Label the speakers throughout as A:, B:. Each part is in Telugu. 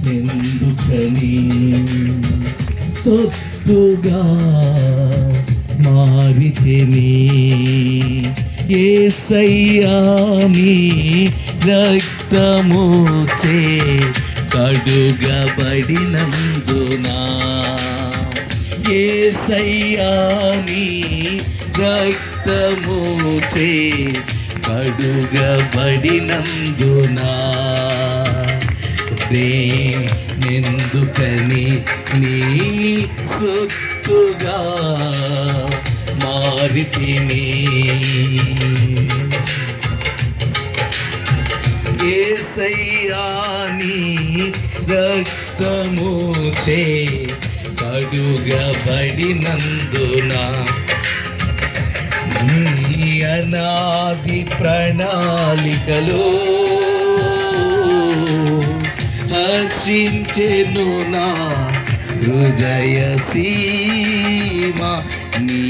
A: ఎందుకని సొత్తుగా మారితిని యేసయ్యా నీ రక్తముచే కడుగబడినందున యేసయ్యా నీ రక్తముచే కడుగబడినందున నేనెందుకని నీ సొత్తుగా మారితిని యేసయ్యా నీ రక్తముచే కడుగబడినందున నీ అనాది ప్రణాళికలో హర్షించెను నా హృదయ సీమ నీ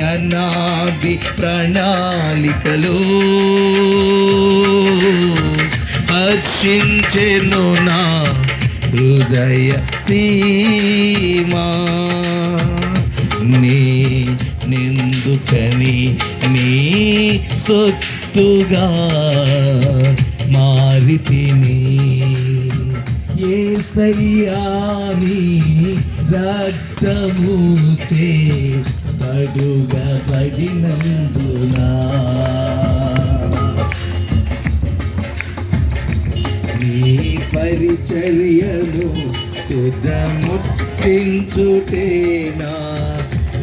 A: అనాది ప్రణాళికలో హర్షించెను నా హృదయ సీమ నేనెందుకని నీ సొత్తుగా మారితిని యేసయ్యా నీ రక్తముచే కడుగబడినందున నీ పరిచర్యను తుదముట్టించుటేనా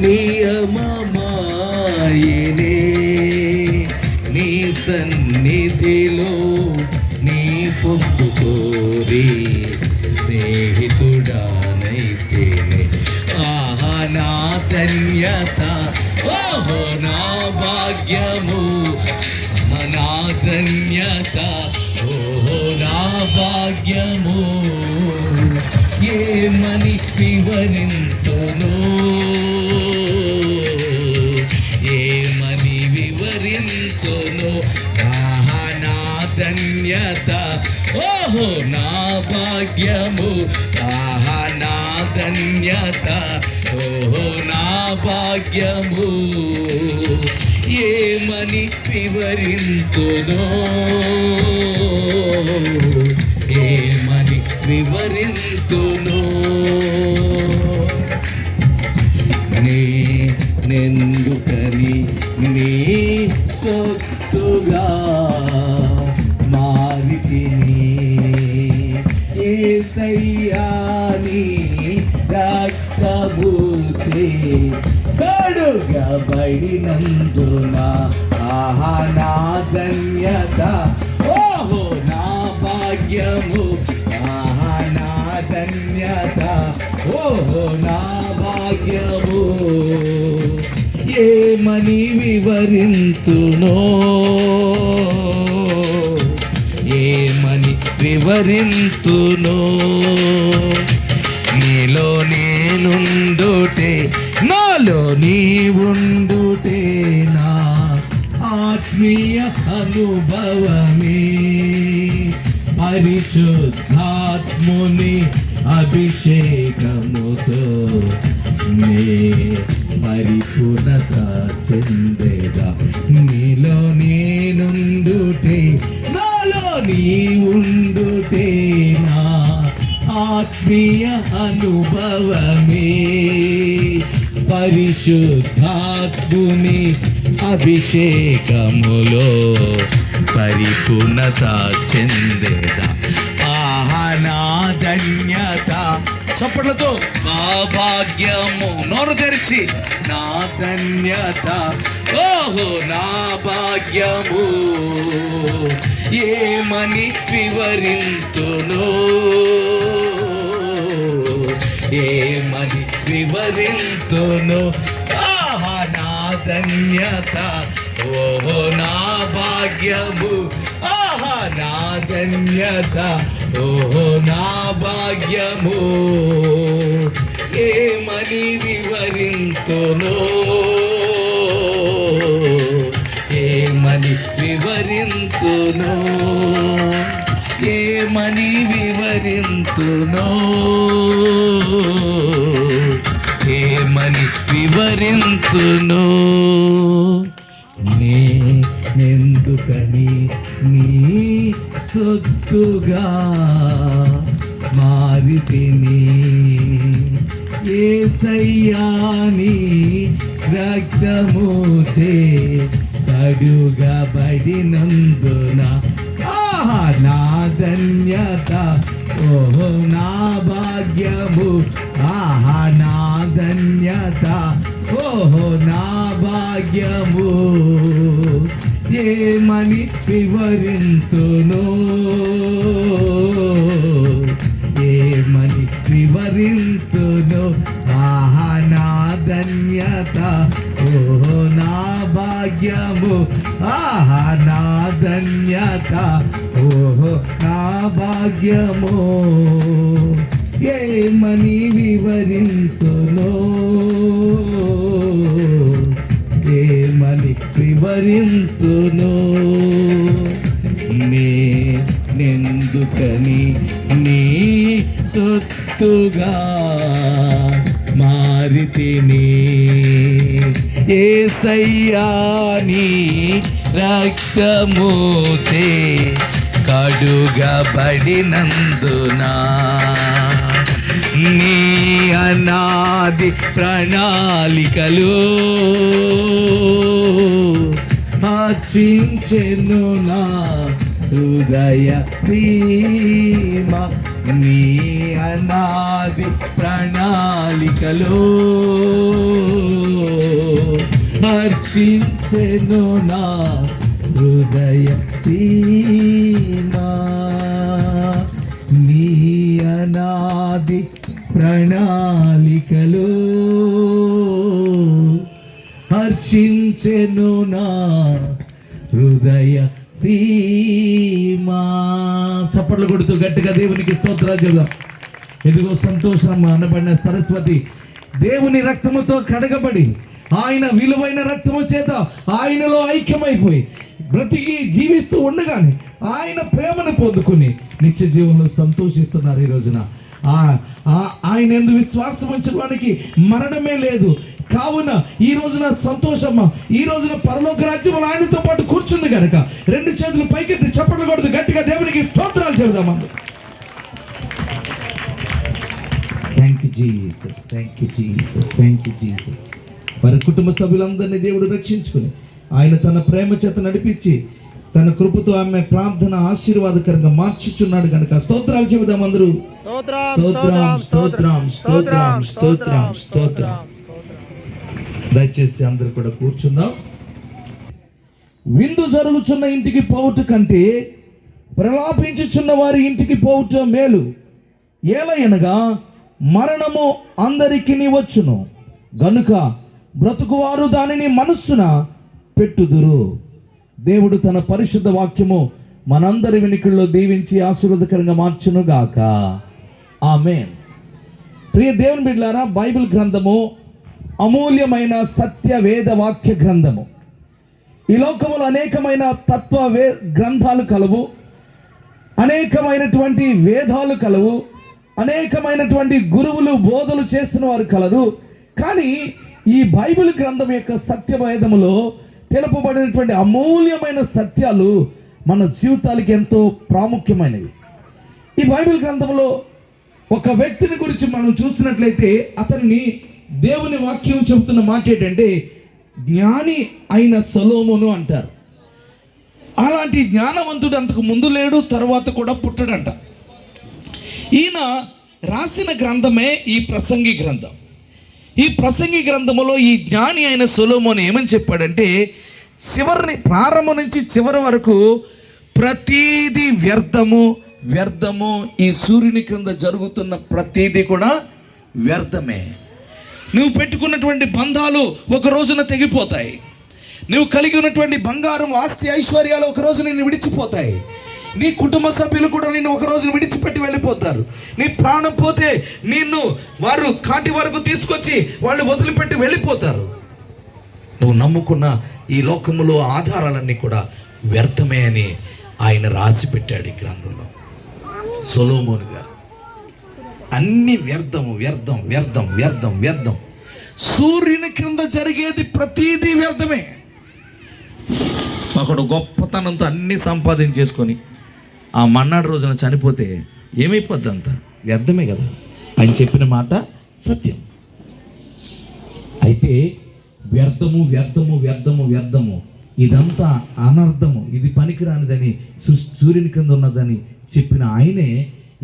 A: నియమమాయనే నీ సన్నిధిలో నీ పొందు కోరి స్నేహితుడానైతేనే ఆహా నా ధన్యత ఓహో నా భాగ్యము నా ధన్యత ఓహో నా భాగ్యము ఏమని వివరింతును ఏమని వివరింతును ఆహా నా ధన్యత ఓహో నా భాగ్యము ఆహా నా ధన్యత ఓహో నా భాగ్యము ఏమని వివరింతును ఏమని వివరింతును నేనెందుకని నీ సొత్తుగా మారితిని యేసయ్యా నీ రక్తముచే కడుగబడినందున ఆహా నా ధన్యత ఓహో నా భాగ్యము ఆహా నా ధన్యత ఓహో నా భాగ్యము ఏమని వివరింతునో ఏమని వివరింతునో నీలో నేనుండుటే నాలో నీవుండుటే నా ఆత్మీయ అనుభవమే పరిశుద్ధాత్ముని అభిషేకముతో నే పరిపూర్ణత చెందేదా నీలో నేనుండుటే నాలో నీవుండుటే నా ఆత్మీయ అనుభవమే పరిశుద్ధాత్ముని అభిషేకములో పరిపూర్ణత చెందేదా ఆహా నా ధన్యత చప్పట్లతో నా భాగ్యము నోరు తెరిచి నా ధన్యత ఓహో నా భాగ్యము ఏమని వివరింతును ఏమని వివరింతును ఆహా నా ధన్యత ఓహో నా భాగ్యము ఆహా నా ధన్యత ఓహో నా భాగ్యము ఏమని వివరింతునో, ఏమని వివరింతునో, ఏమని వివరింతునో, ఏమని వివరింతునో. నేనెందుకని నీ సొత్తుగా మారితిని, యేసయ్యా నీ రక్తముచే కడుగబడినందున. నా ధన్యత, ఓహో నా భాగ్యము, ఆహా నా ధన్యత, ఓహో నా భాగ్యము. ఏమని వివరింతునో, ఏమని వివరింతునో, ఆహా నా ధన్యత, ఓహో నా భాగ్యము, ఆహా నా ధన్యత, ఓహో నా భాగ్యము. ఏమని వివరింతునో, ఏమని వివరింతునో. నేనెందుకని నీ సొత్తుగా మారితిని, యేసయ్యా నీ రక్తముచే కడుగబడినందున. నీ అనాది ప్రణాళికలు ఆశించెను నా హృదయ సీమ. నీ అనాది ప్రణాళికలు హర్షించెను నా హృదయ సీమ. నీ అనాది ప్రణాళికలు హర్షించెను నా హృదయ సీమా. చప్పట్లు కొడుతూ గట్టిగా దేవునికి స్తోత్రాలు చెబుదాం. ఎదుగో సంతోషం అనబడిన సరస్వతి దేవుని రక్తముతో కడగబడి, ఆయన విలువైన రక్తము చేత ఆయనలో ఐక్యమైపోయి బ్రతికి జీవిస్తూ ఉండగానే ఆయన ప్రేమను పొందుకుని నిత్య జీవనంలో సంతోషిస్తున్నారు. ఈ రోజున ఆయన యందు విశ్వాసం ఉంచడానికి మరణమే లేదు. కావున ఈ రోజున సంతోషమ్మ, ఈ రోజున పరలోక రాజ్యం ఆయనతో పాటు కూర్చుంది కనుక రెండు చేతులు పైకెత్తి చప్పట్లు కొడుతూ గట్టిగా దేవునికి స్తోత్రాలు చెబుదాం. Thank you Jesus, thank you Jesus, thank you Jesus. వారి కుటుంబ సభ్యులందరినీ దేవుడు రక్షించుకుని ఆయన తన ప్రేమ చేత నడిపించి తన కృపతో ఆమె ప్రార్థన ఆశీర్వాదకరంగా మార్చుచున్నాడు కనుక స్తోత్రాలు చెబుదాం అందరూ. స్తోత్రం స్తోత్రం స్తోత్రం స్తోత్రం స్తోత్రం. దయచేసి అందరూ కూడా కూర్చుందాం. విందు జరుగుచున్న ఇంటికి పోవుట కంటే ప్రలాపించుచున్న వారి ఇంటికి పోవుట మేలు. ఏలయనగా మరణము అందరికీ వచ్చును గనుక బ్రతుకువారు దానిని మనస్సున పెట్టుదురు. దేవుడు తన పరిశుద్ధ వాక్యము మనందరి వినికిల్లో దీవించి ఆశీర్వాదకరంగా మార్చును గాక. ఆమేన్. ప్రియ దేవుని బిడ్డలారా, బైబిల్ గ్రంథము అమూల్యమైన సత్య వేద వాక్య గ్రంథము. ఈ లోకములో అనేకమైన తత్వ గ్రంథాలు కలవు, అనేకమైనటువంటి వేదాలు కలవు, అనేకమైనటువంటి గురువులు బోధలు చేసిన వారు కలరు. కానీ ఈ బైబిల్ గ్రంథం యొక్క సత్యవేదములో తెలుపబడినటువంటి అమూల్యమైన సత్యాలు మన జీవితాలకి ఎంతో ప్రాముఖ్యమైనవి. ఈ బైబిల్ గ్రంథంలో ఒక వ్యక్తిని గురించి మనం చూసినట్లయితే అతన్ని దేవుని వాక్యం చెబుతున్న మాట ఏంటంటే జ్ఞాని అయిన సొలొమోను అంటారు. అలాంటి జ్ఞానవంతుడు అంతకు ముందు లేడు, తర్వాత కూడా పుట్టడంట. ఈయన రాసిన గ్రంథమే ఈ ప్రసంగి గ్రంథం. ఈ ప్రసంగి గ్రంథములో ఈ జ్ఞాని అయిన సొలొమోను ఏమని చెప్పాడంటే, ప్రారంభం నుంచి చివరి వరకు ప్రతీది వ్యర్థము వ్యర్థము. ఈ సూర్యుని క్రింద జరుగుతున్న ప్రతీది కూడా వ్యర్థమే. నువ్వు పెట్టుకున్నటువంటి బంధాలు ఒక రోజున తెగిపోతాయి. నువ్వు కలిగి ఉన్నటువంటి బంగారం, ఆస్తి, ఐశ్వర్యాలు ఒక రోజు నిన్ను విడిచిపోతాయి. నీ కుటుంబ సభ్యులు కూడా నిన్ను ఒక రోజు విడిచిపెట్టి వెళ్ళిపోతారు. నీ ప్రాణం పోతే నిన్ను వారు కాటి వరకు తీసుకొచ్చి వాళ్ళు వదిలిపెట్టి వెళ్ళిపోతారు. నువ్వు నమ్ముకున్న ఈ లోకములో ఆధారాలన్నీ కూడా వ్యర్థమే అని ఆయన రాసి పెట్టాడు ఈ గ్రంథంలో. సొలొమోను గారు అన్ని వ్యర్థము, వ్యర్థం, వ్యర్థం, వ్యర్థం, వ్యర్థం. సూర్యుని క్రింద జరిగేది ప్రతీదీ వ్యర్థమే. ఒకడు గొప్పతనంతో అన్ని సంపాదించేసుకొని ఆ మన్నాడు రోజున చనిపోతే ఏమైపోద్ది? అంత వ్యర్థమే కదా. ఆయన చెప్పిన మాట సత్యం. అయితే వ్యర్థము, వ్యర్థము, వ్యర్థము, వ్యర్థము, ఇదంతా అనర్థము, ఇది పనికిరానిదని, సూర్యుని క్రింద ఉన్నదని చెప్పిన ఆయనే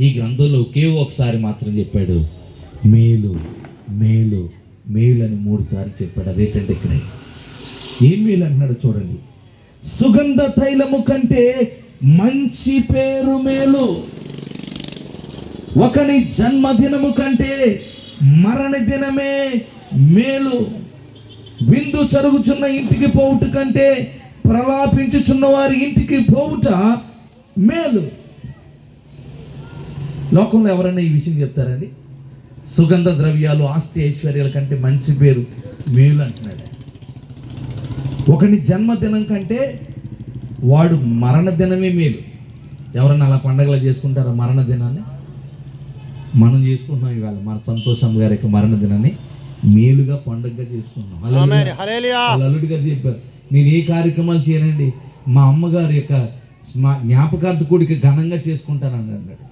A: ఈ గ్రంథంలో ఒకే ఒకసారి మాత్రం చెప్పాడు, మేలు, మేలు, మేలు అని 3 సార్లు చెప్పాడు. అదేంటంటే ఇక్కడ ఏం మేలు అంటున్నాడు చూడండి. సుగంధ తైలము కంటే మంచి పేరు మేలు, ఒకని జన్మదినము కంటే మరణ దినమే మేలు, విందు జరుగుచున్న ఇంటికి పోవుట కంటే ప్రలాపించుచున్న వారి ఇంటికి పోవుట మేలు. లోకంలో ఎవరైనా ఈ విషయం చెప్తారండి? సుగంధ ద్రవ్యాలు, ఆస్తి, ఐశ్వర్యాల కంటే మంచి పేరు మేలు అంటున్నాడు. ఒకని జన్మదినం కంటే వాడు మరణ దినమే మేలు. ఎవరన్నా అలా పండగలు చేసుకుంటారా మరణ దినాన్ని? మనం చేసుకుంటున్నాం ఇవాళ మన సంతోషం గారి యొక్క మరణ దినాన్ని మేలుగా పండుగగా చేసుకుంటున్నాం. అల్లుడి గారు చెప్పారు, నేను ఏ కార్యక్రమాలు చేయనండి, మా అమ్మగారి యొక్క జ్ఞాపకార్థ కూడిక ఘనంగా చేసుకుంటానని అన్నాడు.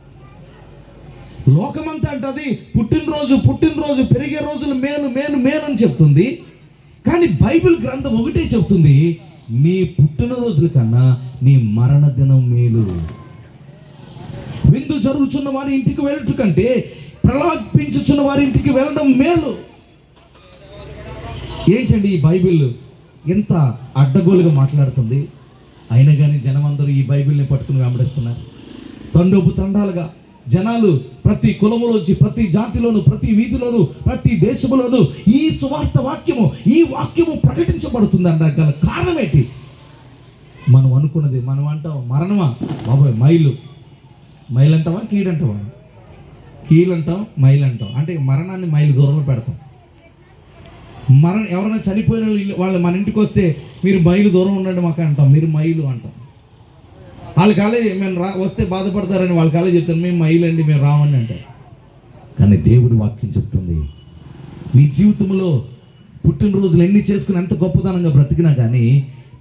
A: లోకమంతా అంటది పుట్టినరోజు, పుట్టినరోజు, పెరిగే రోజులు మేలు, మేలు, మేలు అని చెప్తుంది. కానీ బైబిల్ గ్రంథం ఒకటే చెప్తుంది, నీ పుట్టినరోజుల కన్నా నీ మరణ దినం మేలు. విందు జరుగుతున్న వారి ఇంటికి వెళ్ళటం కంటే ప్రలాపించుచున్న వారి ఇంటికి వెళ్ళడం మేలు. ఏంటండి ఈ బైబిల్ ఎంత అడ్డగోలుగా మాట్లాడుతుంది? అయినా కానీ జనం అందరూ ఈ బైబిల్ని పట్టుకుని వెంబడిస్తున్నారు. తండోపు తండాలుగా జనాలు ప్రతి కులములోంచి, ప్రతి జాతిలోను, ప్రతి వీధిలోను, ప్రతి దేశంలోను ఈ సువార్త వాక్యము, ఈ వాక్యము ప్రకటించబడుతుంది అనడానికి గల కారణం ఏంటి? మనం అనుకున్నది మనం అంటాం మరణమా బాబాయ్, మైలు, మైలు అంటావా, కీడు అంటావా? కీలు అంటాం, మైలు అంటాం. అంటే మరణాన్ని మైలు దూరంలో పెడతాం. ఎవరైనా చనిపోయిన వాళ్ళు మన ఇంటికి వస్తే మీరు మైలు దూరం ఉండండి మాకు అంటాం, మీరు మైలు అంటాం. వాళ్ళ కాలే మేము వస్తే బాధపడతారని వాళ్ళ కాలే చెప్తాను, మేము మైలు అండి, మేము రావండి అంటారు. కానీ దేవుడి వాక్యం చెప్తుంది, నీ జీవితంలో పుట్టినరోజులు ఎన్ని చేసుకుని ఎంత గొప్పదనంగా బ్రతికినా కానీ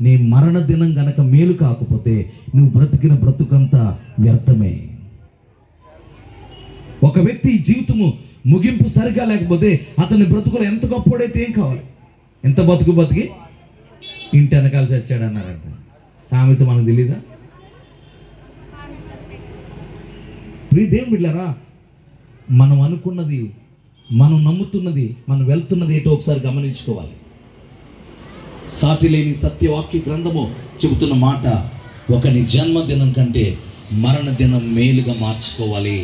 A: నీ మరణ దినం గనక మేలు కాకపోతే నువ్వు బ్రతికిన బ్రతుకంతా వ్యర్థమే. ఒక వ్యక్తి జీవితము ముగింపు సరిగా లేకపోతే అతని బ్రతుకులు ఎంత గొప్పడైతే ఏం కావాలి? ఎంత బతికి ఇంటి వెనకాల చచ్చాడు అన్నారంట. సామెత మనకు తెలీదా? ప్రియదేవుని బిడ్డలారా, మనం అనుకున్నది, మనం నమ్ముతున్నది, మనం వెళ్తున్నది ఏంటో ఒకసారి గమనించుకోవాలి. సాటి లేని సత్యవాక్య గ్రంథము చెబుతున్న మాట, ఒకని జన్మదినం కంటే మరణ దినం మేలుగా మార్చుకోవాలి.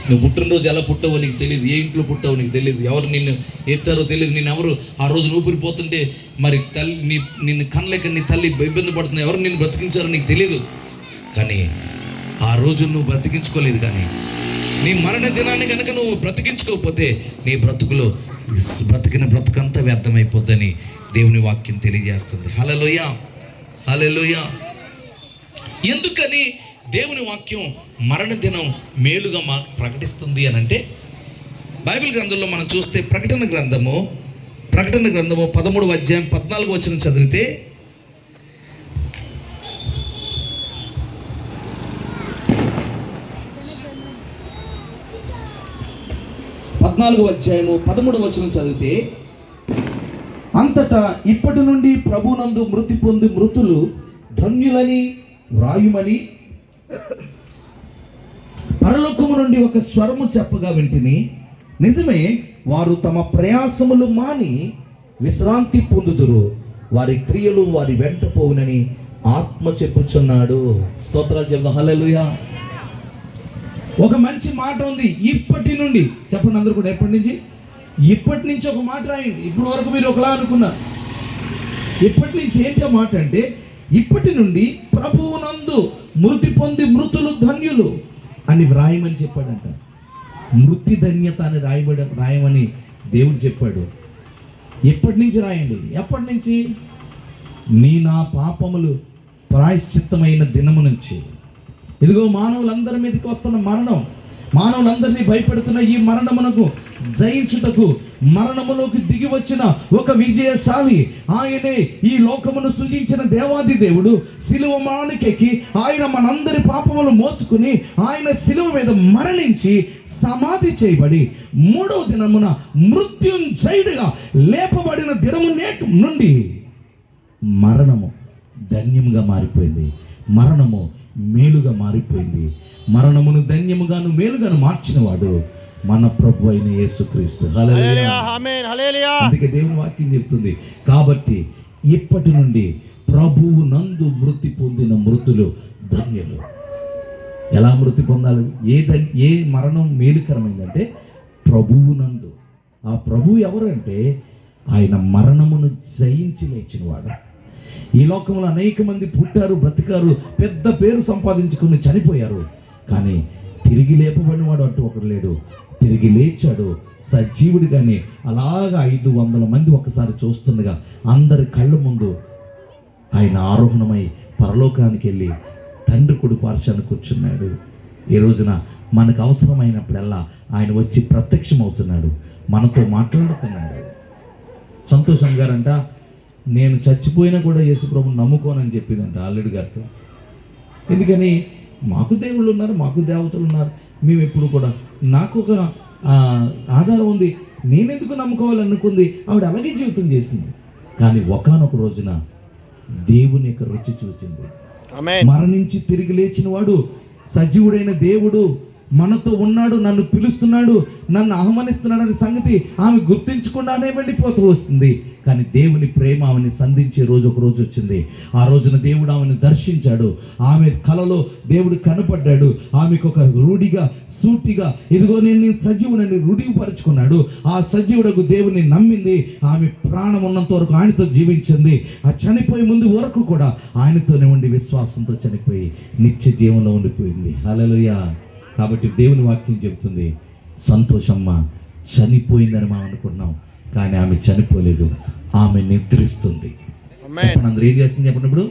A: నువ్వు పుట్టినరోజు ఎలా పుట్టావో నీకు తెలియదు, ఏ ఇంట్లో పుట్టావో నీకు తెలియదు, ఎవరు నిన్ను ఎత్తారో తెలియదు, నేను ఎవరు ఆ రోజు ఊపిరిపోతుంటే మరి తల్లి నిన్ను కనలేక నీ తల్లి ఇబ్బంది పడుతుంది, ఎవరు నిన్ను బ్రతికించారో నీకు తెలియదు. కానీ ఆ రోజు నువ్వు బ్రతికించుకోలేదు. కానీ నీ మరణ దినాన్ని కనుక నువ్వు బ్రతికించుకోకపోతే నీ బ్రతుకులో బ్రతికిన బ్రతుకంతా వ్యర్థమైపోద్దని దేవుని వాక్యం తెలియజేస్తుంది. హల్లెలూయా, హల్లెలూయా. ఎందుకని దేవుని వాక్యం మరణ దినం మేలుగా ప్రకటిస్తుంది అని అంటే, బైబిల్ గ్రంథంలో మనం చూస్తే ప్రకటన గ్రంథము 13వ అధ్యాయం 14వ వచనం చదివితే, అంతటా ఇప్పటి నుండి ప్రభునందు మృతి పొంది మృతులు ధన్యులని వ్రాయుమని పరలోకము నుండి ఒక స్వరము చెప్పగా వింటిని. నిజమే, వారు తమ ప్రయాసములు మాని విశ్రాంతి పొందుదురు, వారి క్రియలు వారి వెంట పోవునని ఆత్మ చెప్పుచున్నాడు. స్తోత్రాలు చెప్దాం. హల్లెలూయా. ఒక మంచి మాట ఉంది, ఇప్పటి నుండి. చెప్పండి అందరూ కూడా, ఎప్పటి నుంచి? ఇప్పటి నుంచి ఒక మాట రాయండి. ఇప్పుడు వరకు మీరు ఒకలా అనుకున్నారు, ఇప్పటి నుంచి ఏంటి మాట అంటే, ఇప్పటి నుండి ప్రభువునందు మృతి పొంది మృతులు ధన్యులు అని వ్రాయమని చెప్పాడంట. మృతి ధన్యత అని రాయమని దేవుడు చెప్పాడు. ఎప్పటి నుంచి రాయండి? ఎప్పటి నుంచి? నా పాపములు ప్రాయశ్చిత్తమైన దినము నుంచి. ఇదిగో మానవులందరి మీదకి వస్తున్న మరణం, మానవులందరినీ భయపెడుతున్న ఈ మరణమునకు జయించుటకు మరణములోకి దిగి వచ్చిన ఒక విజయశాలి ఆయనే, ఈ లోకమును సృజించిన దేవాది దేవుడు శిలువ మానుకెక్కి ఆయన మనందరి పాపములు మోసుకుని ఆయన శిలువ మీద మరణించి సమాధి చేయబడి 3వ దినమున మృత్యుంజయుడిగా లేపబడిన దినము నేటి నుండి మరణము ధన్యముగా మారిపోయింది, మరణము మేలుగా మారిపోయింది. మరణమును ధన్యముగాను మేలుగాను మార్చిన వాడు మన ప్రభు అయిన యేసుక్రీస్తు. అందుకే దేవుని వాక్యం చెప్తుంది, కాబట్టి ఇప్పటి నుండి ప్రభువు నందు మృతి పొందిన మృతులు ధన్యులు. ఎలా మృతి పొందాలి? ఏ మరణం మేలుకరమైందంటే ప్రభువు నందు. ఆ ప్రభువు ఎవరంటే ఆయన మరణమును జయించి లేచినవాడు. ఈ లోకంలో అనేక మంది పుట్టారు, బ్రతికారు, పెద్ద పేరు సంపాదించుకుని చనిపోయారు, కానీ తిరిగి లేపబడిన వాడు అంటూ ఒకడు లేడు. తిరిగి లేచాడు సజీవుడిగానే. అలాగా 500 మంది ఒకసారి చూస్తుండగా అందరి కళ్ళ ముందు ఆయన ఆరోహణమై పరలోకానికి వెళ్ళి తండ్రి కుడి పార్శ్వాన కూర్చున్నాడు. ఈ రోజున మనకు అవసరమైనప్పుడల్లా ఆయన వచ్చి ప్రత్యక్షమవుతున్నాడు, మనతో మాట్లాడుతున్నాడు. సంతోషం గారంట, నేను చచ్చిపోయినా కూడా యేసుప్రభుని నమ్ముకోనని చెప్పిందంట అల్లుడి గారితో. ఎందుకని? మాకు దేవుళ్ళు ఉన్నారు, మాకు దేవతలు ఉన్నారు, మేము ఎప్పుడు కూడా నాకు ఒక ఆధారం ఉంది, నేనెందుకు నమ్ముకోవాలనుకుంది. ఆవిడ అలాగే జీవితం చేసింది. కానీ ఒకానొక రోజున దేవుని యొక్క రుచి చూసింది. మరణించి తిరిగి లేచిన వాడు సజీవుడైన దేవుడు మనతో ఉన్నాడు, నన్ను పిలుస్తున్నాడు, నన్ను ఆహ్వానిస్తున్నాడు అనే సంగతి ఆమె గుర్తించకుండానే వెళ్ళిపోతూ వస్తుంది. కానీ దేవుని ప్రేమ ఆమెను సంధించే రోజు ఒక రోజు వచ్చింది. ఆ రోజున దేవుడు ఆమెను దర్శించాడు. ఆమె కలలో దేవుడు కనపడ్డాడు. ఆమెకు ఒక రూఢిగా, సూటిగా, ఇదిగో నేను సజీవుడని రూఢిపరుచుకున్నాడు. ఆ సజీవుడకు దేవుని నమ్మింది. ఆమె ప్రాణం ఉన్నంత వరకు ఆయనతో జీవించింది. ఆ చనిపోయే ముందు వరకు కూడా ఆయనతోనే ఉండి విశ్వాసంతో చనిపోయి నిత్య జీవంలో ఉండిపోయింది. హల్లెలూయా. కాబట్టి దేవుని వాక్యం చెబుతుంది, సంతోషమ్మ చనిపోయిందని మనం అనుకున్నాం, కానీ ఆమె చనిపోలేదు, ఆమె నిద్రిస్తుంది. అందరూ ఏం చేస్తుంది చెప్పినప్పుడు?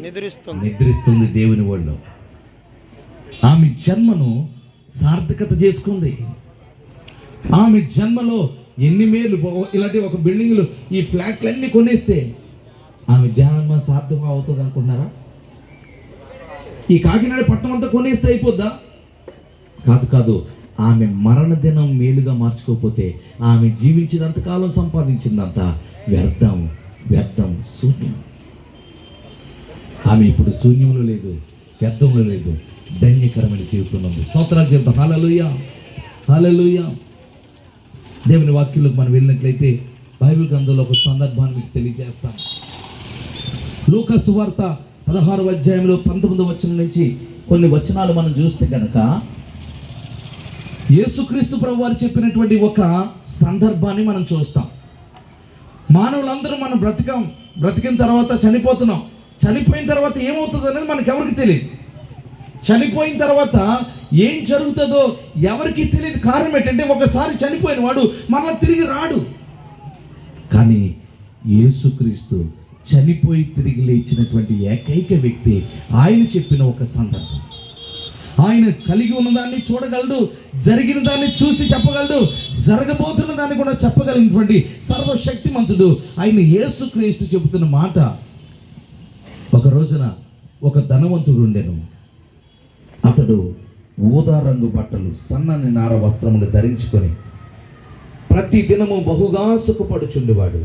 A: నిద్రిస్తుంది దేవుని ఒళ్ళో. ఆమె జన్మను సార్థకత చేసుకుంది. ఆమె జన్మలో ఎన్ని మేలు, ఇలాంటి ఒక బిల్డింగ్లు, ఈ ఫ్లాట్లన్నీ కొనేస్తే ఆమె జన్మ సార్థకం అవుతుంది అనుకుంటున్నారా? ఈ కాకినాడ పట్టణం అంతా కొనేస్తే అయిపోద్దా? కాదు. ఆమె మరణ దినం మేలుగా మార్చుకోకపోతే ఆమె జీవించినంతకాలం సంపాదించిందంతా వ్యర్థం, శూన్యం. ఆమె ఇప్పుడు శూన్యంలో లేదు, వ్యర్థంలో లేదు, ధన్యకరమైన జీవితం ఉంది. స్తోత్రాలు చెప్తాం. హల్లెలూయా, హల్లెలూయా. దేవుని వాక్యంలోకి మనం వెళ్ళినట్లయితే బైబిల్ గ్రంథంలో ఒక సందర్భాన్ని మీకు తెలియజేస్తాం. లూకా సువార్త 16వ అధ్యాయంలో 19వ వచనం నుంచి కొన్ని వచనాలు మనం చూస్తే కనుక యేసుక్రీస్తు ప్రభు వారు చెప్పినటువంటి ఒక సందర్భాన్ని మనం చూస్తాం. మానవులందరూ మనం బ్రతికిన తర్వాత చనిపోతున్నాం. చనిపోయిన తర్వాత ఏమవుతుంది అనేది మనకు ఎవరికి తెలియదు. చనిపోయిన తర్వాత ఏం జరుగుతుందో ఎవరికి తెలియదు. కారణం ఏంటంటే ఒకసారి చనిపోయిన వాడు మరలా తిరిగి రాడు. కానీ యేసుక్రీస్తు చనిపోయి తిరిగి లేచినటువంటి ఏకైక వ్యక్తి. ఆయన చెప్పిన ఒక సందర్భం, ఆయన కలిగి ఉన్న దాన్ని చూడగలడు, జరిగిన దాన్ని చూసి చెప్పగలడు, జరగబోతున్న దాన్ని కూడా చెప్పగలిగినటువంటి సర్వశక్తిమంతుడు ఆయన యేసుక్రీస్తు చెబుతున్న మాట. ఒక రోజున ఒక ధనవంతుడు ఉండెను. అతడు ఊదా రంగు బట్టలు, సన్నని నార వస్త్రములు ధరించుకొని ప్రతి దినము బహుగా సుఖపడుచుండేవాడు.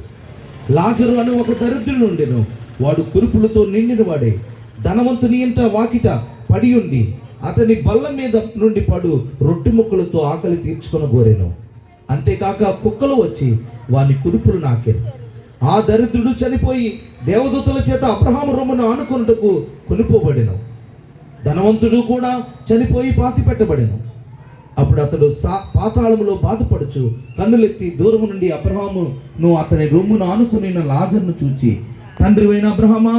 A: లాజరు అని ఒక దరిద్రుడు ఉండెను. వాడు కురుపులతో నిండిన వాడే. ధనవంతుని ఇంట వాకిట పడి ఉండి అతని బల్ల మీద నుండి పడు రొట్టె ముక్కలతో ఆకలి తీర్చుకొని కోరెను. అంతేకాక కుక్కలు వచ్చి వాని కురుపులు నాకెను. ఆ దరిద్రుడు చనిపోయి దేవదూతల చేత అబ్రహాము రొమ్మును ఆనుకొనుటకు కొనుక్కోబడెను. ధనవంతుడు కూడా చనిపోయి పాతి పెట్టబడెను. అప్పుడు అతడు పాతాళములో బాధపడుచు కన్నులెత్తి దూరము నుండి అబ్రహామును అతని రొమ్మును ఆనుకుని లాజరును చూచి, తండ్రివైన అబ్రహామా,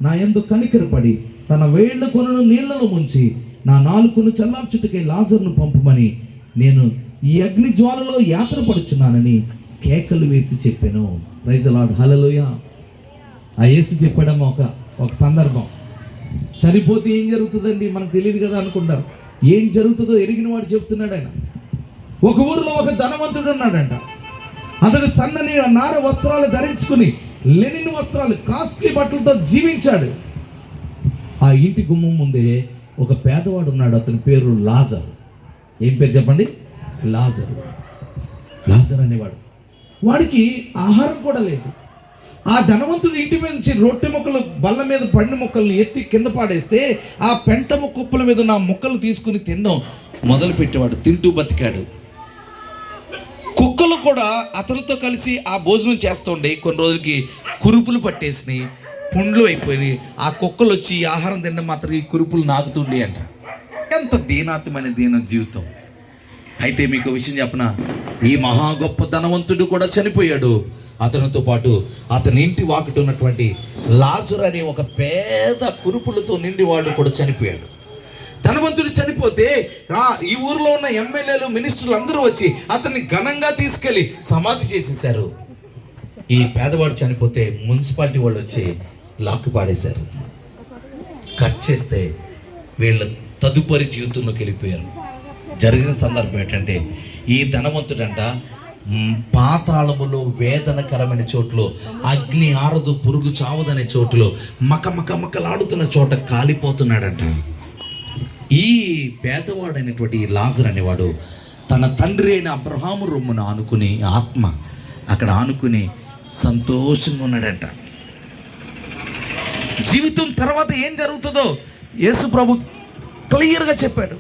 A: నా యందు కనికరపడి తన వేళ్ల కొనను నీళ్లలో ముంచి నా నాలుకను చల్లార్చుటకై లాజరును పంపమని నేను ఈ అగ్ని జ్వాలలో యాత్ర పడుచున్నానని కేకలు వేసి చెప్పాను. ప్రైజ్ ది లార్డ్, హల్లెలూయా. ఆ యేసు చెప్పడం ఒక సందర్భం. చనిపోతే ఏం జరుగుతుందండి మనకు తెలియదు కదా అనుకుంటారు. ఏం జరుగుతుందో ఎరిగిన వాడు చెప్తున్నాడు ఆయన. ఒక ఊరిలో ఒక ధనవంతుడు ఉన్నాడంట. అతడు సన్నని నార వస్త్రాలు ధరించుకుని లెనిన్ వస్త్రాలు, కాస్ట్లీ బట్టలతో జీవించాడు. ఆ ఇంటి గుమ్మం ముందే ఒక పేదవాడు ఉన్నాడు. అతని పేరు లాజరు. ఏం పేరు చెప్పండి? లాజరు. లాజర్ అనేవాడు. వాడికి ఆహారం కూడా లేదు. ఆ ధనవంతుడి ఇంటి మీద నుంచి రొట్టె ముక్కలు, బల్ల మీద పండు ముక్కలను ఎత్తి కింద పాడేస్తే ఆ పెంట కుప్పల మీద ఉన్న ముక్కలు తీసుకుని తినడం మొదలు పెట్టేవాడు. తింటూ బతికాడు. కుక్కలు కూడా అతనితో కలిసి ఆ భోజనం చేస్తుండే. కొన్ని రోజులకి కురుపులు పట్టేసినాయి, పుండ్లు అయిపోయినాయి. ఆ కుక్కలు వచ్చి ఆహారం తినడం మాత్రం ఈ కురుపులు నాకుతుండే అంట. ఎంత దీనాత్మైన జీవితం. అయితే మీకు విషయం చెప్పనా, ఈ మహా గొప్ప ధనవంతుడు కూడా చనిపోయాడు. అతనితో పాటు అతని ఇంటి వాకిట ఉన్నటువంటి లాజరు అనే ఒక పేద కురుపులతో నిండి వాడు కూడా చనిపోయాడు. ధనవంతుడు చనిపోతే ఈ ఊరిలో ఉన్న ఎమ్మెల్యేలు, మినిస్టర్లు అందరూ వచ్చి అతన్ని ఘనంగా తీసుకెళ్లి సమాధి చేసేశారు. ఈ పేదవాడు చనిపోతే మున్సిపాలిటీ వాళ్ళు వచ్చి లాక్కు పాడేశారు. కట్ చేస్తే వీళ్ళ తదుపరి జీవితంలోకి వెళ్ళిపోయారు. జరిగిన సందర్భం ఏంటంటే, ఈ ధనవంతుడంట పాతాళములో వేదనకరమైన చోట్లో, అగ్ని ఆరదు పురుగు చావదనే చోటులో, మకలాడుతున్న చోట కాలిపోతున్నాడంట. ఈ పేదవాడైనటువంటి ఈ లాజరు అనేవాడు తన తండ్రి అయిన అబ్రహాము రొమ్మును ఆనుకుని, ఆత్మ అక్కడ ఆనుకుని సంతోషంగా ఉన్నాడంట. జీవితం తర్వాత ఏం జరుగుతుందో యేసు ప్రభు క్లియర్గా చెప్పాడు.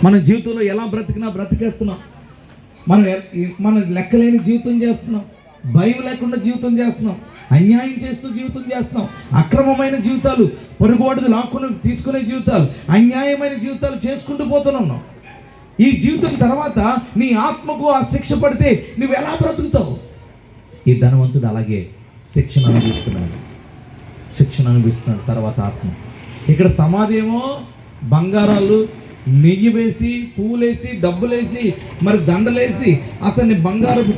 A: మన జీవితంలో ఎలా బ్రతికేస్తున్నాం. మనం లెక్కలేని జీవితం చేస్తున్నాం, భయం లేకుండా జీవితం చేస్తున్నాం, అన్యాయం చేస్తూ జీవితం చేస్తున్నాం, అక్రమమైన జీవితాలు, పొరుగువాడు లాక్కుని తీసుకునే జీవితాలు, అన్యాయమైన జీవితాలు చేసుకుంటూ పోతున్నాం. ఈ జీవితం తర్వాత నీ ఆత్మకు ఆ శిక్ష పడితే నువ్వు ఎలా బ్రతుకుతావు? ఈ ధనవంతుడు అలాగే శిక్షణ అనుభవిస్తున్నాడు. తర్వాత ఆత్మ. ఇక్కడ సమాధి ఏమో బంగారాలు, నెయ్యి వేసి, పువ్వులేసి, డబ్బులేసి, మరి దండలేసి అతన్ని బంగారపు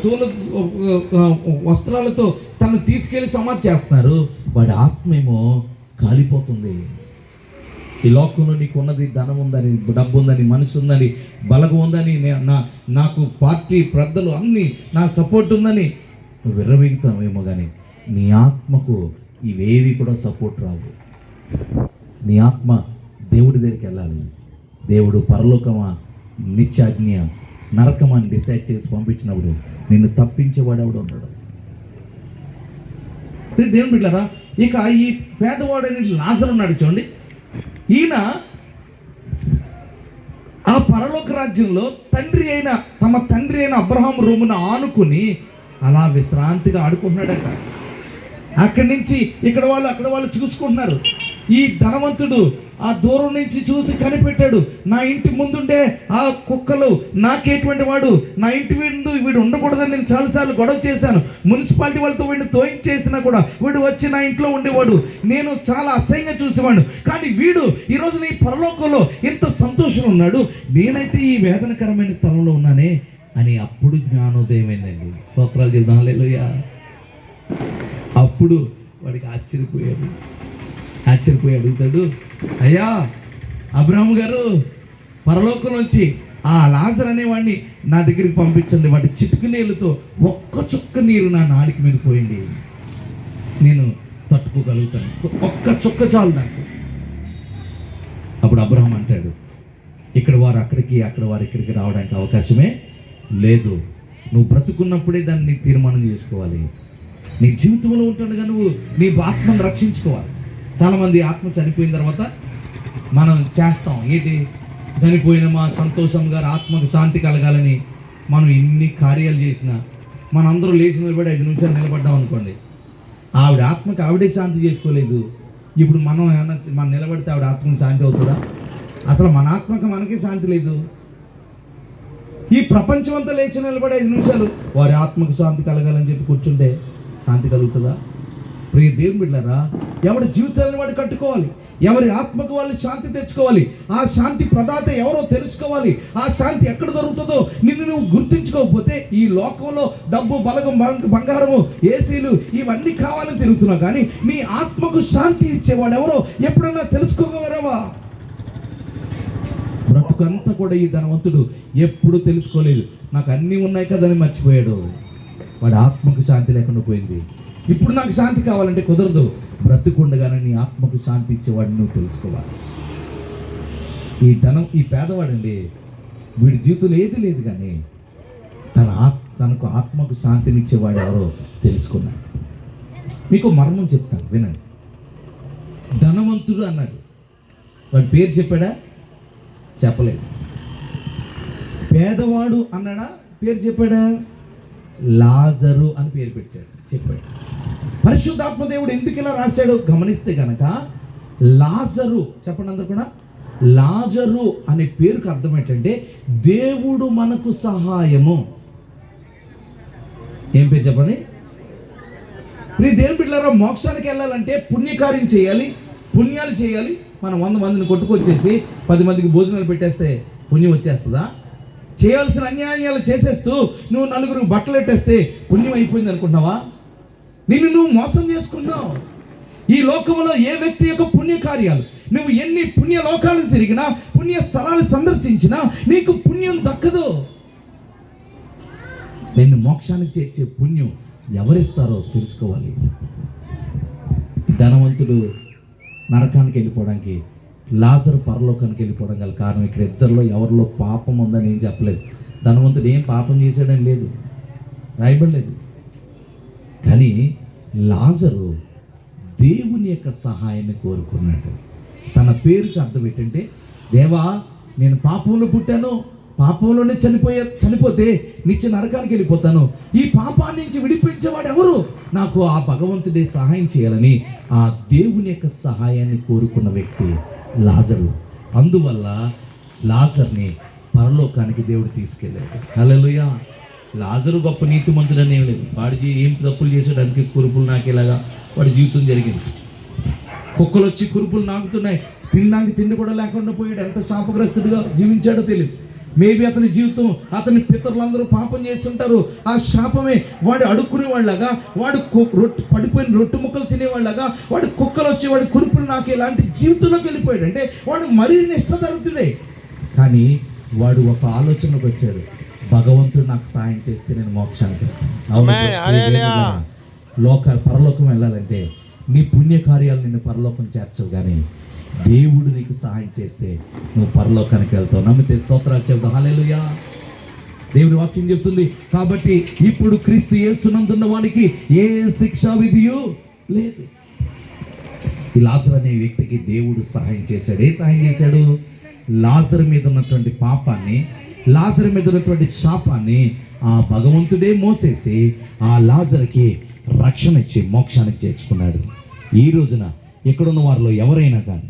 A: వస్త్రాలతో తను తీసుకెళ్లి సమాధి చేస్తున్నారు. వాడి ఆత్మేమో కాలిపోతుంది. ఈ లోకంలో నీకు ఉన్నది ధనం ఉందని, డబ్బు ఉందని, మనసు ఉందని, బలగం ఉందని, నాకు పార్టీ పెద్దలు అన్నీ నా సపోర్ట్ ఉందని నువ్వు విర్రవీగుతావేమో, కానీ నీ ఆత్మకు ఇవేవి కూడా సపోర్ట్ రావు. నీ ఆత్మ దేవుడి దగ్గరికి వెళ్ళాలి. దేవుడు పరలోకమా, నిత్యాజ్ఞ, నరకమా అని డిసైడ్ చేసి పంపించినప్పుడు నిన్ను తప్పించేవాడు ఎవడు ఉన్నాడు? దేవుని బిడ్డలారా, ఇక ఈ పేదవాడని లాజరు ఉన్నాడు చూడండి. ఈయన ఆ పరలోక రాజ్యంలో తమ తండ్రి అయిన అబ్రహాము రొమ్మును ఆనుకుని అలా విశ్రాంతిగా ఆడుకుంటున్నాడట. అక్కడి నుంచి అక్కడ వాళ్ళు చూసుకుంటున్నారు. ఈ ధనవంతుడు ఆ దూరం నుంచి చూసి కనిపెట్టాడు, నా ఇంటి ముందుండే ఆ కుక్కలు నాకేటువంటి వాడు, నా ఇంటి వీడు ఉండకూడదని నేను చాలాసార్లు గొడవ చేశాను, మున్సిపాలిటీ వాళ్ళతో వీడిని తోయించేసినా కూడా వీడు వచ్చి నా ఇంట్లో ఉండేవాడు, నేను చాలా అసహ్యంగా చూసేవాడు, కానీ వీడు ఈరోజు నీ పరలోకంలో ఎంత సంతోషంగా ఉన్నాడు, నేనైతే ఈ వేదనకరమైన స్థలంలో ఉన్నానే అని అప్పుడు జ్ఞానోదయం అయిందండి. స్తోత్రాలు చెప్దాం, హల్లెలూయా. అప్పుడు వాడికి ఆశ్చర్యపోయి అడుగుతాడు, అయ్యా అబ్రహాము గారు, పరలోకం నుంచి ఆ లాజరు అనేవాడిని నా దగ్గరికి పంపించండి. వాడి చిటుకు నీళ్ళతో ఒక్క చుక్క నీరు నా నాలుక మీద పోయింది, నేను తట్టుకోగలుగుతాను, ఒక్క చుక్క చాలు నాకు. అప్పుడు అబ్రహాం అంటాడు, ఇక్కడ వారు అక్కడికి, అక్కడ వారు ఇక్కడికి రావడానికి అవకాశమే లేదు. నువ్వు బ్రతుకున్నప్పుడే దాన్ని తీర్మానం చేసుకోవాలి. నీ జీవితంలో ఉంటుండగా నువ్వు నీ ఆత్మను రక్షించుకోవాలి. చాలామంది ఆత్మ చనిపోయిన తర్వాత మనం చేస్తాం ఏంటి, చనిపోయిన మా సంతోషం గారు ఆత్మకు శాంతి కలగాలని మనం ఎన్ని కార్యాలు చేసినా, మనందరూ లేచి నిలబడి 5 నిమిషాలు నిలబడ్డాం అనుకోండి, ఆవిడ ఆత్మకి ఆవిడే శాంతి చేసుకోలేదు. ఇప్పుడు మనం నిలబడితే ఆవిడ ఆత్మకు శాంతి అవుతుందా? అసలు మన ఆత్మకి మనకే శాంతి లేదు. ఈ ప్రపంచం అంతా లేచి నిలబడి 5 నిమిషాలు వారి ఆత్మకు శాంతి కలగాలని చెప్పి కూర్చుంటే శాంతి కలుగుతుందా? ప్రియ దేవుని బిడ్డలారా, ఎవరి జీవితాన్ని వాడు కట్టుకోవాలి, ఎవరి ఆత్మకు వాళ్ళు శాంతి తెచ్చుకోవాలి. ఆ శాంతి ప్రదాత ఎవరో తెలుసుకోవాలి. ఆ శాంతి ఎక్కడ దొరుకుతుందో నిన్ను నువ్వు గుర్తించుకోకపోతే ఈ లోకంలో డబ్బు, బలగం, బంగారము, ఏసీలు ఇవన్నీ కావాలని తిరుగుతున్నావు, కానీ నీ ఆత్మకు శాంతి ఇచ్చేవాడు ఎవరో ఎప్పుడైనా తెలుసుకోగలరావా? బ్రతుకంతా కూడా ఈ ధనవంతుడు ఎప్పుడు తెలుసుకోలేదు. నాకు అన్నీ ఉన్నాయి కదా అని మర్చిపోయాడు. వాడి ఆత్మకు శాంతి లేకుండా పోయింది. ఇప్పుడు నాకు శాంతి కావాలంటే కుదరదు. బ్రతుకుండగానే నీ ఆత్మకు శాంతి ఇచ్చేవాడిని నువ్వు తెలుసుకోవాలి. ఈ పేదవాడండి, వీడి జీవితంలో ఏది లేదు, కానీ తనకు ఆత్మకు శాంతినిచ్చేవాడు ఎవరో తెలుసుకున్నాడు. మీకు మర్మం చెప్తాను, వినండి. ధనవంతుడు అన్నాడు, వాడి పేరు చెప్పాడా? చెప్పలేదు. పేదవాడు అన్నాడా? పేరు చెప్పాడా? లాజరు అని పేరు పెట్టాడు, చెప్పాడు. పరిశుద్ధాత్మ దేవుడు ఎందుకు ఇలా రాశాడో గమనిస్తే గనక, లాజరు, చెప్పండి అందరు కూడా, లాజరు అనే పేరుకు అర్థం ఏంటంటే దేవుడు మనకు సహాయము. ఏం పేరు చెప్పండి? ప్రియ దేవుని బిడ్డలారా, మోక్షానికి వెళ్ళాలంటే పుణ్యకార్యం చేయాలి, పుణ్యాలు చేయాలి. మనం 100 మందిని కొట్టుకొచ్చేసి 10 మందికి భోజనాలు పెట్టేస్తే పుణ్యం వచ్చేస్తుందా? చేయాల్సిన అన్యాయాలు చేసేస్తూ నువ్వు 4 బట్టలు పెట్టేస్తే పుణ్యం అయిపోయింది అనుకుంటున్నావా? నిన్ను నువ్వు మోసం చేసుకున్నావు. ఈ లోకంలో ఏ వ్యక్తి యొక్క పుణ్యకార్యాలు, నువ్వు ఎన్ని పుణ్య లోకాలకు తిరిగినా, పుణ్య స్థలాలు సందర్శించినా నీకు పుణ్యం దక్కదు. నిన్ను మోక్షానికి చేర్చే పుణ్యం ఎవరిస్తారో తెలుసుకోవాలి. ధనవంతుడు నరకానికి వెళ్ళిపోవడానికి, లాజరు పరలోకానికి వెళ్ళిపోవడం గల కారణం ఇక్కడ ఇద్దరిలో ఎవరిలో పాపం ఉందని ఏం చెప్పలేదు. ధనవంతుడు ఏం పాపం చేశాడని లేదు, రాయబడలేదు. కానీ లాజరు దేవుని యొక్క సహాయాన్ని కోరుకున్నాడు. తన పేరుకి అర్థం ఏంటంటే, దేవా నేను పాపంలో పుట్టాను, పాపంలోనే చనిపోతే నిత్య నరకానికి వెళ్ళిపోతాను, ఈ పాపాన్ని నుంచి విడిపించేవాడు ఎవరు? నాకు ఆ భగవంతుడే సహాయం చేయాలని ఆ దేవుని యొక్క సహాయాన్ని కోరుకున్న వ్యక్తి లాజరు. అందువల్ల లాజర్ని పరలోకానికి దేవుడు తీసుకెళ్ళాడు. హల్లెలూయా. లాజరు గొప్ప నీతిమంతుడని ఏం లేదు. వాడి ఏం తప్పులు చేసేటానికి కురుపులు నాకేలాగా వాడి జీవితం జరిగింది. కుక్కలు వచ్చి కురుపులు నాకుతున్నాయి, తినడానికి తిండి కూడా లేకుండా పోయాడు. ఎంత శాపగ్రస్తుడిగా జీవించాడో తెలియదు. మేబీ అతని జీవితం, అతని పితరులందరూ పాపం చేస్తుంటారు. ఆ శాపమే వాడు అడుక్కునేవాళ్ళగా, వాడు పడిపోయిన రొట్టె ముక్కలు తినేవాళ్ళగా, వాడు కుక్కలు వచ్చి వాడి కురుపులు నాకు ఇలాంటి జీవితంలోకి వెళ్ళిపోయాడు. అంటే వాడు మరీ నిష్ఠదరిద్రుడే. కానీ వాడు ఒక ఆలోచనకు వచ్చాడు, భగవంతుడు నాకు సహాయం చేస్తే నేను మోక్షానికి పరలోకం వెళ్ళాలంటే నీ పుణ్యకార్యాలు నిన్ను పరలోకం చేర్చవు, కానీ దేవుడు నీకు సహాయం చేస్తే నువ్వు పరలోకానికి వెళ్తావు. నమ్మితే స్తోత్రాలు చెబుతావు. హల్లెలూయా. దేవుని వాక్యం చెప్తుంది, కాబట్టి ఇప్పుడు క్రీస్తు యేసునందున్న వానికి ఏ శిక్షా విధియు లేదు. ఈ లాజరు అనే వ్యక్తికి దేవుడు సహాయం చేశాడు. ఏ సహాయం చేశాడు? లాజరు మీద ఉన్నటువంటి పాపాన్ని, లాజరు మీద ఉన్నటువంటి శాపాన్ని ఆ భగవంతుడే మోసేసి ఆ లాజరుకి రక్షణ ఇచ్చి మోక్షానికి చేర్చుకున్నాడు. ఈ రోజున ఎక్కడున్న వారిలో ఎవరైనా కానీ,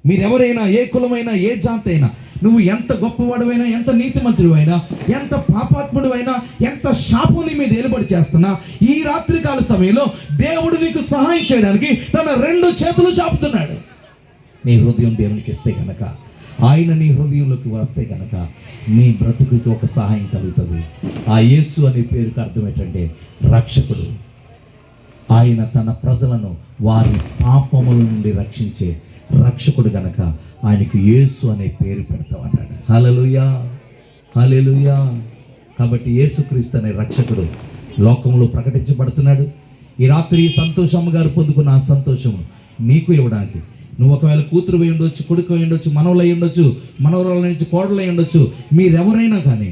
A: మీరెవరైనా, ఏ కులమైనా, ఏ జాతి అయినా, నువ్వు ఎంత గొప్పవాడువైనా, ఎంత నీతిమంతుడివైనా, ఎంత పాపాత్ముడివైనా, ఎంత శాపం నీ మీద ఏలుబడి చేస్తున్నా, ఈ రాత్రికాల సమయంలో దేవుడు నీకు సహాయం చేయడానికి తన 2 చేతులు చాపుతున్నాడు. నీ హృదయం దేవునికి ఇస్తే కనుక, ఆయన నీ హృదయంలోకి వస్తే కనుక నీ బ్రతుకుకి ఒక సహాయం కలుగుతుంది. ఆ యేసు అనే పేరుకి అర్థం ఏంటంటే రక్షకుడు. ఆయన తన ప్రజలను వారి పాపముల నుండి రక్షించే రక్షకుడు గనక ఆయనకు యేసు అనే పేరు పెడతామన్నాడు. హల్లెలూయా, హల్లెలూయా. కాబట్టి యేసుక్రీస్తు అనే రక్షకుడు లోకంలో ప్రకటించబడుతున్నాడు. ఈ రాత్రి సంతోషమ్మ గారు పొందుకున్న ఆ సంతోషం నీకు ఇవ్వడానికి, నువ్వు ఒకవేళ కూతురు అయి ఉండొచ్చు, కొడుకు అయి ఉండొచ్చు, మనవలు అయి ఉండొచ్చు, మనవరాల నుంచి కోడలు అయి ఉండొచ్చు, మీరెవరైనా కానీ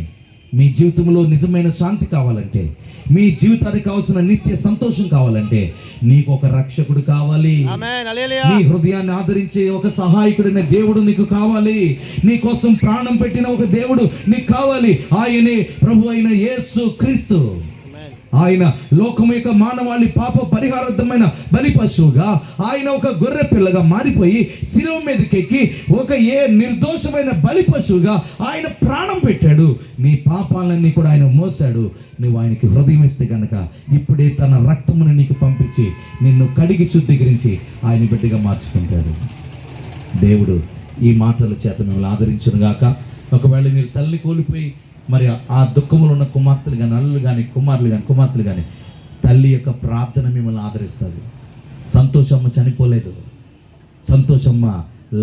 A: మీ జీవితంలో నిజమైన శాంతి కావాలంటే, మీ జీవితానికి కావాల్సిన నిత్య సంతోషం కావాలంటే నీకు ఒక రక్షకుడు కావాలి. నీ హృదయాన్ని ఆదరించే ఒక సహాయకుడైన దేవుడు నీకు కావాలి. నీ కోసం ప్రాణం పెట్టిన ఒక దేవుడు నీకు కావాలి. ఆయనే ప్రభు అయిన యేసు క్రీస్తు. ఆయన లోకము యొక్క మానవాళి పాప పరిహారార్థమైన బలి పశువుగా ఆయన ఒక గొర్రె పిల్లగా మారిపోయి శిలువ మీదకెక్కి ఒక నిర్దోషమైన బలి పశువుగా ఆయన ప్రాణం పెట్టాడు. నీ పాపాలన్నీ కూడా ఆయన మోసాడు. నువ్వు ఆయనకి హృదయం ఇస్తే కనుక ఇప్పుడే తన రక్తమును నీకు పంపించి నిన్ను కడిగి శుద్ధీకరించి ఆయన బిడ్డగా మార్చుకుంటాడు. దేవుడు ఈ మాటల చేత మిమ్మల్ని ఆదరించునుగాక. ఒకవేళ మీరు తల్లి కోల్పోయి మరి ఆ దుఃఖములు ఉన్న కుమార్తెలు కానీ, అల్లులు కానీ, కుమార్తెలు కానీ తల్లి యొక్క ప్రార్థన మిమ్మల్ని ఆదరిస్తుంది. సంతోషమ్మ చనిపోలేదు. సంతోషమ్మ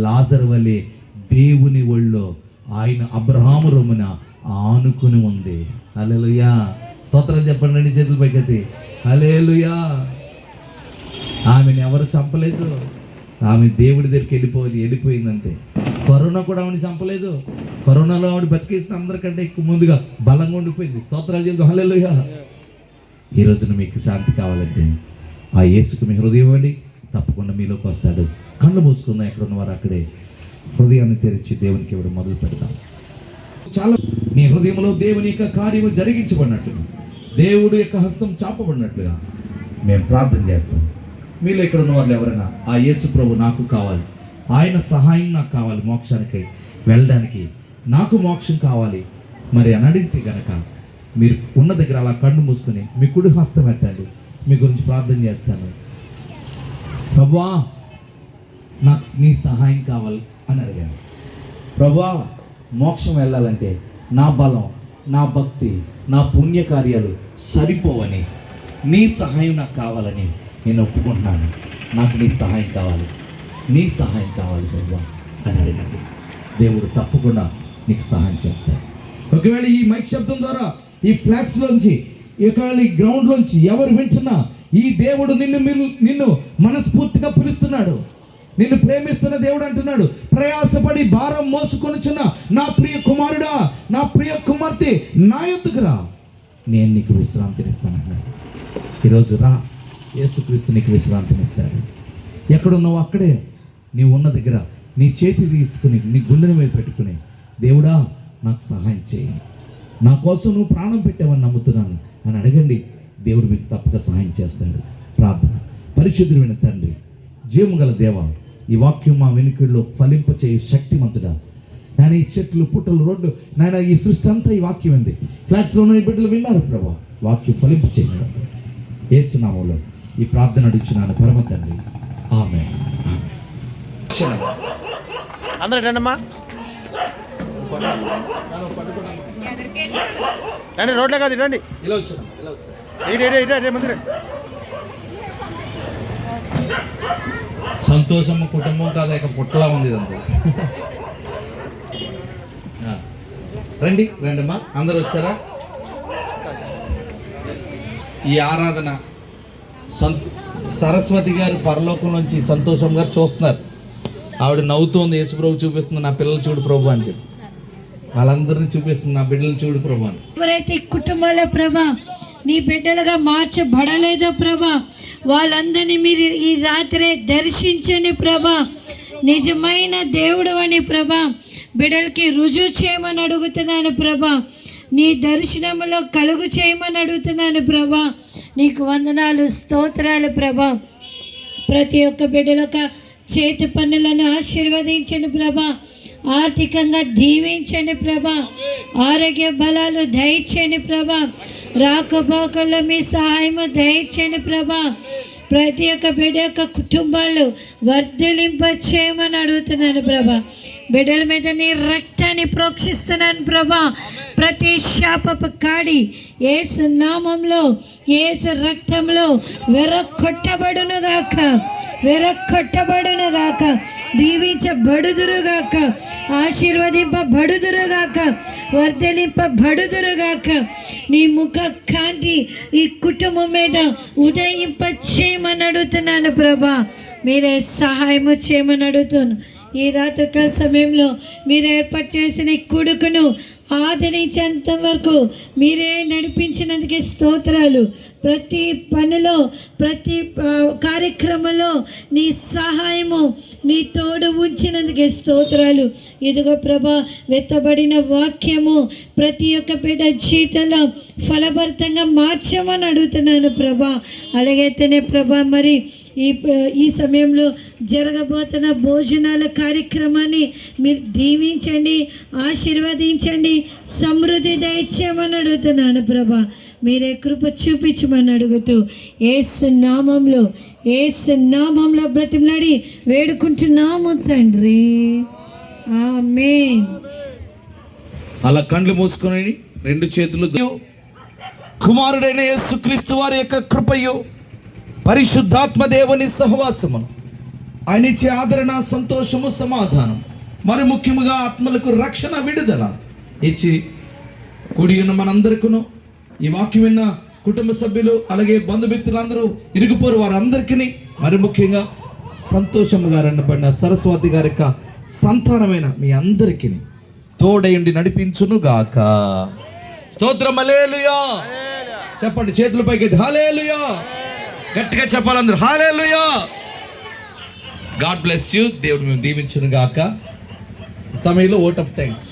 A: లాజరు వలె దేవుని ఒళ్ళో ఆయన అబ్రహాము రొమ్మున ఆనుకుని ఉంది. హల్లెలూయా. స్తోత్రాలు చెప్పండి, 2 చేతులు పైకెత్తి. హల్లెలూయా. ఆమెను ఎవరు చంపలేదు. ఆమె దేవుడి దగ్గరికి వెళ్ళిపోయిందంటే. కరోనా కూడా ఆవిడ చంపలేదు. కరోనాలో ఆవిడ బతికేసిన అందరికంటే ఎక్కువ ముందుగా బలంగా ఉండిపోయింది. స్తోత్రాలు చెప్తాం. హల్లెలూయా. ఈ రోజున మీకు శాంతి కావాలంటే ఆ యేసుకు మీ హృదయం ఇవ్వండి, తప్పకుండా మీలోకి వస్తాడు. కళ్ళు మూసుకుందాం, ఎక్కడ ఉన్నవారు అక్కడే హృదయాన్ని తెరిచి దేవునికి ఇవ్వడం మొదలు పెడతాం. చాలా మీ హృదయంలో దేవుని యొక్క కార్యము జరిగించబడినట్టుగా, దేవుడు యొక్క హస్తం చాపబడినట్లుగా మేము ప్రార్థన చేస్తాం. మీలో ఇక్కడ ఉన్న వాళ్ళు ఎవరైనా ఆ యేసు ప్రభు నాకు కావాలి, ఆయన సహాయం నాకు కావాలి, మోక్షానికి వెళ్ళడానికి నాకు మోక్షం కావాలి మరి అని అడిగితే కనుక మీరు ఉన్న దగ్గర అలా కళ్ళు మూసుకొని మీ కుడి హస్తం ఎత్తండి. మీ గురించి ప్రార్థన చేస్తాను. ప్రభువా నాకు నీ సహాయం కావాలి అని అడిగాను. ప్రభువా మోక్షం వెళ్ళాలంటే నా బలం, నా భక్తి, నా పుణ్యకార్యాలు సరిపోవని, నీ సహాయం నాకు కావాలని నేను ఒప్పుకుంటున్నాను. నాకు నీ సహాయం కావాలి, నీ సహాయం కావాలి ప్రభువా అని అడిగండి. దేవుడు తప్పకుండా నీకు సహాయం చేస్తాడు. ఒకవేళ ఈ మైక్ శబ్దం ద్వారా, ఈ ఫ్లాగ్స్లోంచి, ఒకవేళ ఈ గ్రౌండ్లోంచి ఎవరు వింటున్నా ఈ దేవుడు నిన్ను మనస్ఫూర్తిగా పిలుస్తున్నాడు. నిన్ను ప్రేమిస్తున్న దేవుడు అంటున్నాడు, ప్రయాసపడి భారం మోసుకొనుచున్న నా ప్రియ కుమారుడా, నా ప్రియ కుమార్తె నా యొద్దకు రా, నేను నీకు విశ్రాంతినిస్తానన్నాడు. ఈరోజు రా, యేసుక్రీస్తు నీకు విశ్రాంతినిస్తాడు. ఎక్కడున్నావు అక్కడే నీవు ఉన్న దగ్గర నీ చేతి తీసుకుని నీ గుండెని మీద పెట్టుకుని, దేవుడా నాకు సహాయం చేయి, నా కోసం నువ్వు ప్రాణం పెట్టావని నమ్ముతున్నాను అని అడగండి. దేవుడు మీకు తప్పక సహాయం చేస్తాడు. ప్రార్థన. పరిశుద్ధుడైన తండ్రి, జీవము గల దేవా, ఈ వాక్యం మా వెనుకల్లో ఫలింపచేయ శక్తిమంతుడా నాయన. ఈ చెట్లు, పుట్టలు, రోడ్లు నాయన, ఈ సృష్టి అంతా ఈ వాక్యం ఉంది. ఫ్లాట్స్లో ఉన్న ఈ బిడ్డలు విన్నారు ప్రభా, వాక్యం ఫలింపచేయడం యేసు నామములో ఈ ప్రార్థన అడుగుచున్నాను పరమ తండ్రి, ఆమేన్.
B: అందరూ రండమ్మా, రండి, రోడ్లే కాదు రండి. ముందు
A: సంతోషమ్మ కుటుంబం కాదు, ఇక పుట్టలా ఉంది ఇదంతా. రండి రండమ్మా, అందరూ వచ్చారా? ఈ ఆరాధన సరస్వతి గారు పరలోకం నుంచి సంతోషం గారు చూస్తున్నారు. ఆవిడ నవ్వుతోంది, యేసు ప్రభు చూపిస్తుంది, నా పిల్లలు చూడు ప్రభు అని చెప్పి వాళ్ళందరినీ చూపిస్తుంది, నా బిడ్డలు చూడు ప్రభు అని.
C: ఎవరైతే కుటుంబాల ప్రభా నీ బిడ్డలుగా మార్చబడలేదో ప్రభా, వాళ్ళందరినీ మీరు ఈ రాత్రే దర్శించండి ప్రభా. నిజమైన దేవుడు అని ప్రభా బిడ్డలకి రుజువు చేయమని అడుగుతున్నాను ప్రభా. నీ దర్శనంలో కలుగు చేయమని అడుగుతున్నాను ప్రభా. నీకు వందనాలు, స్తోత్రాలు ప్రభా. ప్రతి ఒక్క బిడ్డలొక చేతి పనులను ఆశీర్వదించండి ప్రభా. ఆర్థికంగా దీవించండి ప్రభా. ఆరోగ్య బలాలు దయచేయండి ప్రభా. రాకపోకల్లో మీ సహాయము దయచేయండి ప్రభా. ప్రతి ఒక్క బిడ్డ యొక్క కుటుంబాలు వర్ధలింప చేయమని అడుగుతున్నాను ప్రభా. బిడ్డల మీద నీ రక్తాన్ని ప్రోక్షిస్తున్నాను ప్రభా. ప్రతి శాపపు కాడి యేసు నామంలో, యేసు రక్తంలో వెరకొట్టబడునుగాక, వెరకొట్టబడునుగాక, దీవించబడుదురుగాక, ఆశీర్వదింపబడుదురుగాక, వర్ధలింపబడుదురుగాక. నీ ముఖ కాంతి ఈ కుటుంబం మీద ఉదయింప చేయమని అడుగుతున్నాను ప్రభా. మీరే సహాయము చేయమని అడుగుతున్నాను. ఈ రాత్రికాల సమయంలో మీరు ఏర్పాటు చేసిన కొడుకును ఆదరించేంత వరకు మీరే నడిపించినందుకే స్తోత్రాలు. ప్రతి పనిలో, ప్రతి కార్యక్రమంలో నీ సహాయము, నీ తోడు ఉంచినందుకే స్తోత్రాలు. ఇదిగో ప్రభా, వెత్తబడిన వాక్యము ప్రతి ఒక్క బిడ్డ జీవితంలో ఫలభరితంగా మార్చమని అడుగుతున్నాను ప్రభా. అలాగైతేనే ప్రభా, మరి ఈ సమయంలో జరగబోతున్న భోజనాల కార్యక్రమాన్ని మీరు దీవించండి, ఆశీర్వదించండి, సమృద్ధి దయచేయమని అడుగుతున్నాను ప్రభా. మీరే కృప చూపించమని అడుగుతూ యేసు నామంలో బ్రతిమలాడి వేడుకుంటున్నాము తండ్రి, ఆమేన్.
A: అలా కండ్లు మూసుకొని రెండు చేతులు, కుమారుడైన యేసుక్రీస్తు వారి యొక్క కృపయు, పరిశుద్ధాత్మ దేవుని సహవాసమును, ఆయన ఇచ్చే ఆదరణ, సంతోషము, సమాధానం, మరి ముఖ్యముగా ఆత్మలకు రక్షణ, విడుదల ఇచ్చి కూడి ఉన్న మనందరికీ, ఈ వాక్యం విన్న కుటుంబ సభ్యులు, అలాగే బంధుమిత్రులందరూ, ఇరుగుపోరు వారందరికీ, మరి ముఖ్యంగా సంతోషముగా రెండబడిన సరస్వతి గారి యొక్క సంతానమైన మీ అందరికీ తోడయుండి నడిపించును గాక. స్తోత్రం, హల్లెలూయా. చెప్పండి చేతుల పైకి, హల్లెలూయా. గట్టిగా చెప్పాలి అందరూ, హల్లెలూయా. God bless you. దేవుడు మేము దీవించును గాక. సమయంలో ఓట్ ఆఫ్ థ్యాంక్స్.